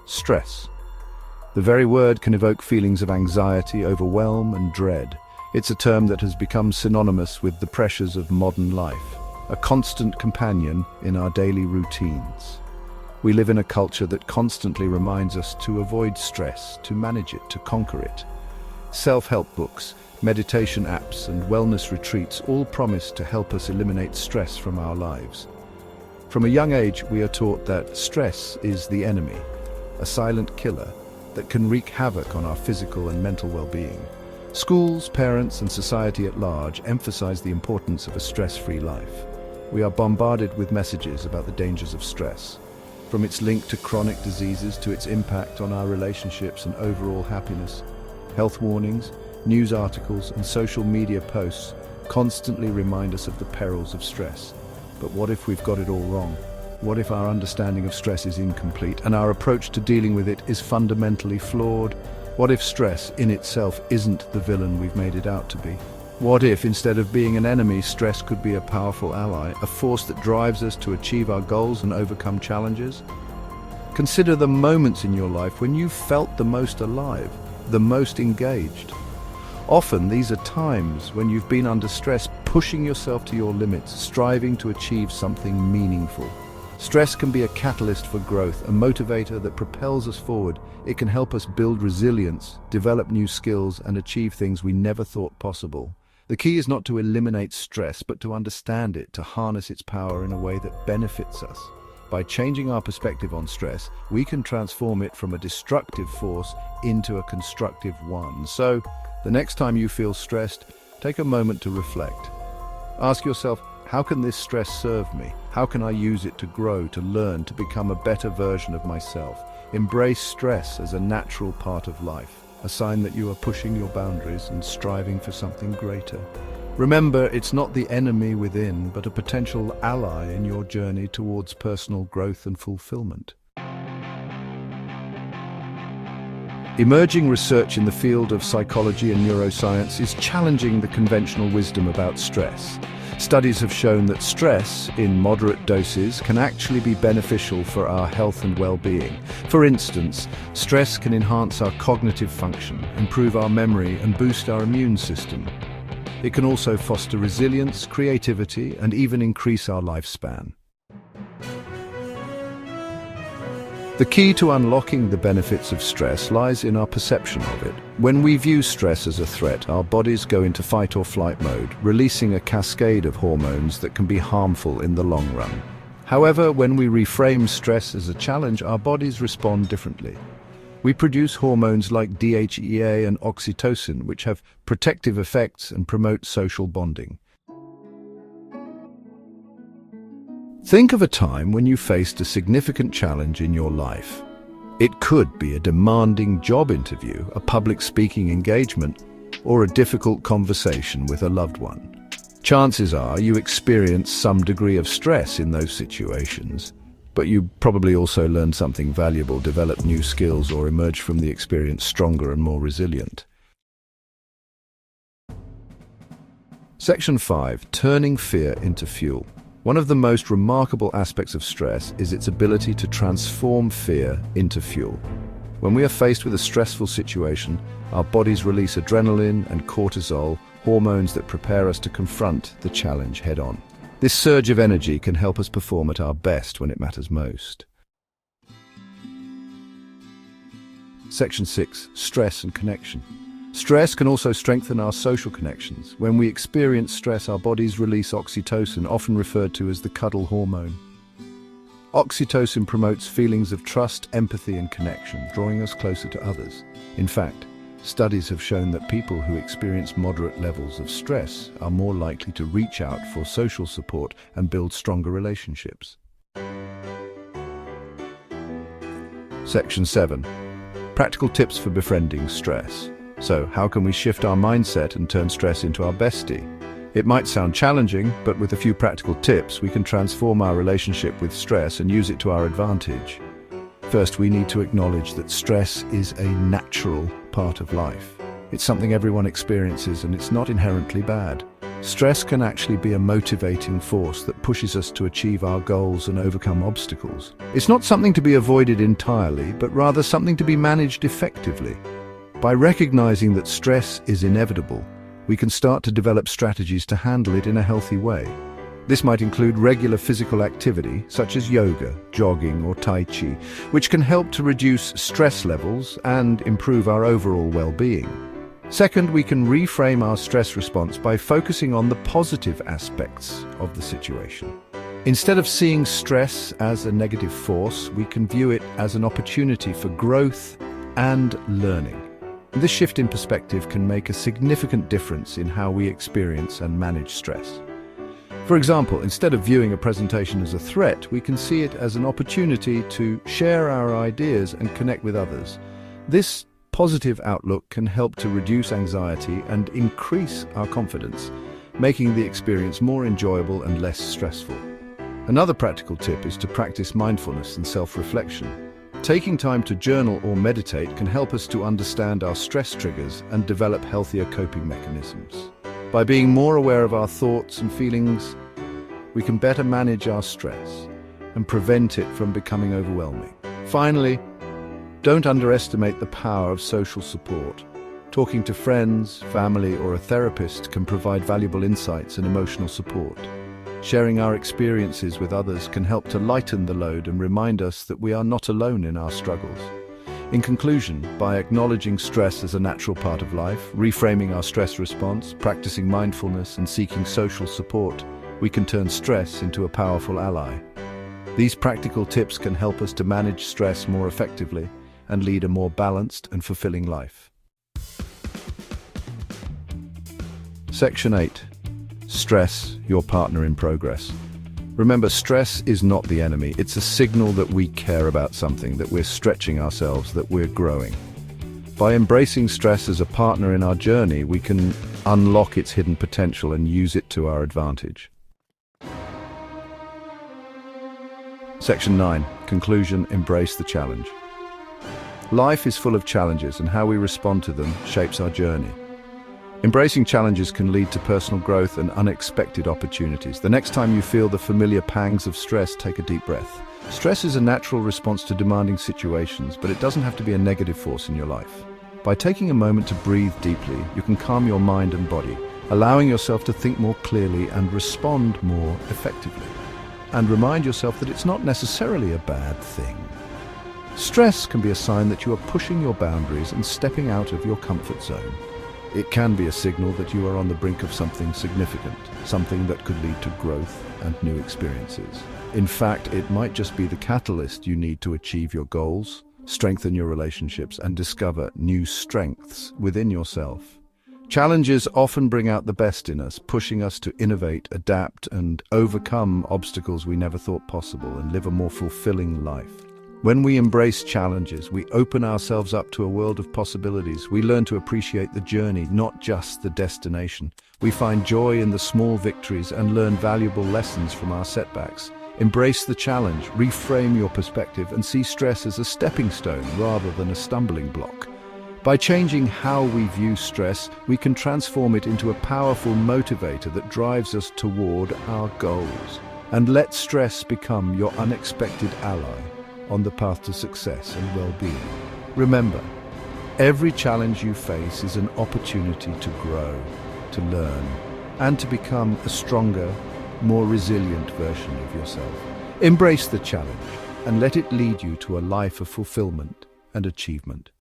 Stress. The very word can evoke feelings of anxiety, overwhelm, and dread. It's a term that has become synonymous with the pressures of modern life, a constant companion in our daily routines. We live in a culture that constantly reminds us to avoid stress, to manage it, to conquer it. Self-help books, meditation apps, and wellness retreats all promise to help us eliminate stress from our lives. From a young age, we are taught that stress is the enemy, a silent killer that can wreak havoc on our physical and mental well-being. Schools, parents, and society at large emphasize the importance of a stress-free life. We are bombarded with messages about the dangers of stress, from its link to chronic diseases to its impact on our relationships and overall happiness. Health warnings, news articles, and social media posts constantly remind us of the perils of stress. But what if we've got it all wrong? What if our understanding of stress is incomplete and our approach to dealing with it is fundamentally flawed? What if stress in itself isn't the villain we've made it out to be? What if, instead of being an enemy, stress could be a powerful ally, a force that drives us to achieve our goals and overcome challenges? Consider the moments in your life when you felt the most alive, the most engaged. Often these are times when you've been under stress, pushing yourself to your limits, striving to achieve something meaningful. Stress can be a catalyst for growth, a motivator that propels us forward. It can help us build resilience, develop new skills, and achieve things we never thought possible. The key is not to eliminate stress, but to understand it, to harness its power in a way that benefits us. By changing our perspective on stress, we can transform it from a destructive force into a constructive one. So, the next time you feel stressed, take a moment to reflect. Ask yourself, how can this stress serve me? How can I use it to grow, to learn, to become a better version of myself? Embrace stress as a natural part of life, a sign that you are pushing your boundaries and striving for something greater. Remember, it's not the enemy within, but a potential ally in your journey towards personal growth and fulfillment. Emerging research in the field of psychology and neuroscience is challenging the conventional wisdom about stress. Studies have shown that stress, in moderate doses, can actually be beneficial for our health and well-being. For instance, stress can enhance our cognitive function, improve our memory, and boost our immune system. It can also foster resilience, creativity, and even increase our lifespan. The key to unlocking the benefits of stress lies in our perception of it. When we view stress as a threat, our bodies go into fight or flight mode, releasing a cascade of hormones that can be harmful in the long run. However, when we reframe stress as a challenge, our bodies respond differently. We produce hormones like DHEA and oxytocin, which have protective effects and promote social bonding. Think of a time when you faced a significant challenge in your life. It could be a demanding job interview, a public speaking engagement, or a difficult conversation with a loved one. Chances are you experienced some degree of stress in those situations, but you probably also learned something valuable, developed new skills, or emerged from the experience stronger and more resilient. Section 5. Turning fear into fuel. One of the most remarkable aspects of stress is its ability to transform fear into fuel. When we are faced with a stressful situation, our bodies release adrenaline and cortisol, hormones that prepare us to confront the challenge head-on. This surge of energy can help us perform at our best when it matters most. Section 6. Stress and connection. Stress can also strengthen our social connections. When we experience stress, our bodies release oxytocin, often referred to as the cuddle hormone. Oxytocin promotes feelings of trust, empathy, and connection, drawing us closer to others. In fact, studies have shown that people who experience moderate levels of stress are more likely to reach out for social support and build stronger relationships. Section 7. Practical tips for befriending stress. So, how can we shift our mindset and turn stress into our bestie? It might sound challenging, but with a few practical tips, we can transform our relationship with stress and use it to our advantage. First, we need to acknowledge that stress is a natural part of life. It's something everyone experiences, and it's not inherently bad. Stress can actually be a motivating force that pushes us to achieve our goals and overcome obstacles. It's not something to be avoided entirely, but rather something to be managed effectively. By recognizing that stress is inevitable, we can start to develop strategies to handle it in a healthy way. This might include regular physical activity, such as yoga, jogging, or Tai Chi, which can help to reduce stress levels and improve our overall well-being. Second, we can reframe our stress response by focusing on the positive aspects of the situation. Instead of seeing stress as a negative force, we can view it as an opportunity for growth and learning. This shift in perspective can make a significant difference in how we experience and manage stress. For example, instead of viewing a presentation as a threat, we can see it as an opportunity to share our ideas and connect with others. This positive outlook can help to reduce anxiety and increase our confidence, making the experience more enjoyable and less stressful. Another practical tip is to practice mindfulness and self-reflection. Taking time to journal or meditate can help us to understand our stress triggers and develop healthier coping mechanisms. By being more aware of our thoughts and feelings, we can better manage our stress and prevent it from becoming overwhelming. Finally, don't underestimate the power of social support. Talking to friends, family, or a therapist can provide valuable insights and emotional support. Sharing our experiences with others can help to lighten the load and remind us that we are not alone in our struggles. In conclusion, by acknowledging stress as a natural part of life, reframing our stress response, practicing mindfulness, and seeking social support, we can turn stress into a powerful ally. These practical tips can help us to manage stress more effectively and lead a more balanced and fulfilling life. Section 8. Stress, your partner in progress. Remember, stress is not the enemy. It's a signal that we care about something, that we're stretching ourselves, that we're growing. By embracing stress as a partner in our journey, we can unlock its hidden potential and use it to our advantage. Section 9. Conclusion, embrace the challenge. Life is full of challenges, and how we respond to them shapes our journey. Embracing challenges can lead to personal growth and unexpected opportunities. The next time you feel the familiar pangs of stress, take a deep breath. Stress is a natural response to demanding situations, but it doesn't have to be a negative force in your life. By taking a moment to breathe deeply, you can calm your mind and body, allowing yourself to think more clearly and respond more effectively. And remind yourself that it's not necessarily a bad thing. Stress can be a sign that you are pushing your boundaries and stepping out of your comfort zone. It can be a signal that you are on the brink of something significant, something that could lead to growth and new experiences. In fact, it might just be the catalyst you need to achieve your goals, strengthen your relationships, and discover new strengths within yourself. Challenges often bring out the best in us, pushing us to innovate, adapt, and overcome obstacles we never thought possible and live a more fulfilling life. When we embrace challenges, we open ourselves up to a world of possibilities. We learn to appreciate the journey, not just the destination. We find joy in the small victories and learn valuable lessons from our setbacks. Embrace the challenge, reframe your perspective, and see stress as a stepping stone rather than a stumbling block. By changing how we view stress, we can transform it into a powerful motivator that drives us toward our goals. And let stress become your unexpected ally on the path to success and well-being. Remember, every challenge you face is an opportunity to grow, to learn, and to become a stronger, more resilient version of yourself. Embrace the challenge and let it lead you to a life of fulfillment and achievement.